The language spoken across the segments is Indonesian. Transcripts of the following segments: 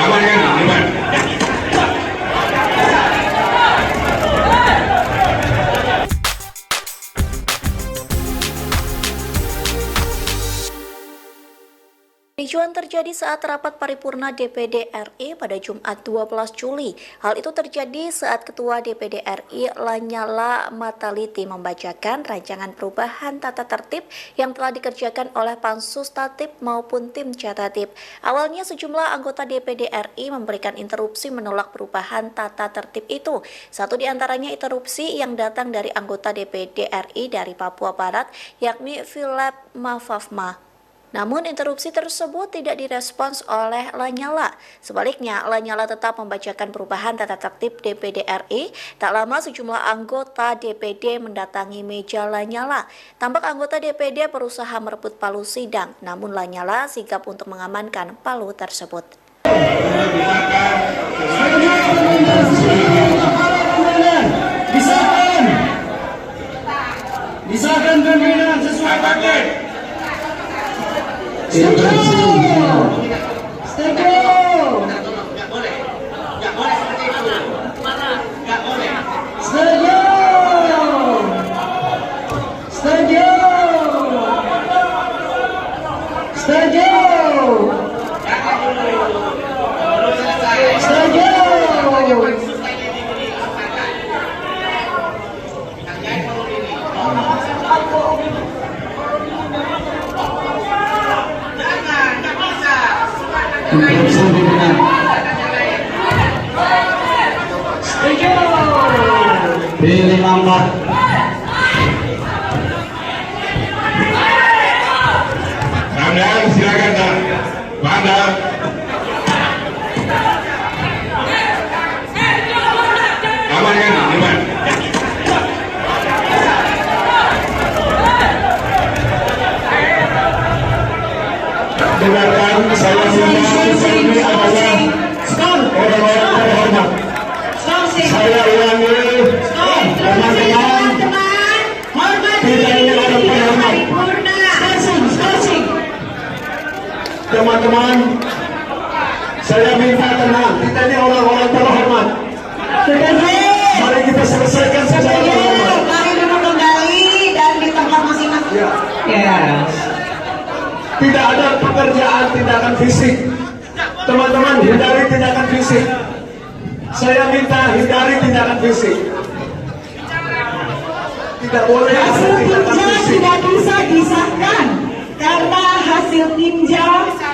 Amankan, aman. Kericuhan terjadi saat rapat paripurna DPD RI pada Jumat 12 Juli. Hal itu terjadi saat Ketua DPD RI Lanyala Mataliti membacakan rancangan perubahan tata tertib yang telah dikerjakan oleh Pansus Tatip maupun tim Catatip. Awalnya sejumlah anggota DPD RI memberikan interupsi menolak perubahan tata tertib itu. Satu di antaranya interupsi yang datang dari anggota DPD RI dari Papua Barat, yakni Philip Mafafma. Namun interupsi tersebut tidak direspons oleh Lanyala. Sebaliknya, Lanyala tetap membacakan perubahan tata tertib DPD RI. Tak lama sejumlah anggota DPD mendatangi meja Lanyala. Tampak anggota DPD berusaha merebut palu sidang, namun Lanyala sigap untuk mengamankan palu tersebut. Disahkan pimpinan sesuai paket. Setuju. Nggak boleh seperti itu. Nggak boleh. Setuju. Setuju. Setuju. Jangan dulu. Belum selesai. Setuju. Pilih lambat. Ramdan, silakan Pak. Ramdan. Amankan, aman. Dengarkan, saya ini adalah orang-orang terhormat. Saya ulangi, teman-teman, kita ini orang terhormat. Teman-teman, saya minta tenang, kita ini orang-orang terhormat. Mari kita selesaikan secara terhormat. Mari duduk kembali dan di tempat masing-masing. Yes. Tidak ada pekerjaan tindakan fisik. Teman-teman, hindari tindakan fisik. Saya minta hindari tindakan fisik. Tidak boleh ada Hasil tindakan tinjau fisik. tidak bisa disahkan karena hasil tinjau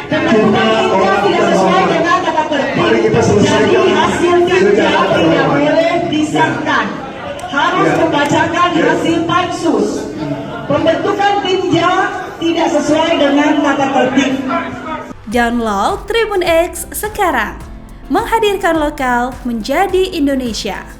penentuan tinjau tidak sesuai dengan tata tertib. Mari kita selesaikan Jadi hasil tinjau secara tidak terhormat. boleh disahkan. Harus Ya. membacakan Ya. hasil pansus. Pembentukan tinjau tidak sesuai dengan tata tertib. Download Tribun X sekarang, menghadirkan lokal menjadi Indonesia.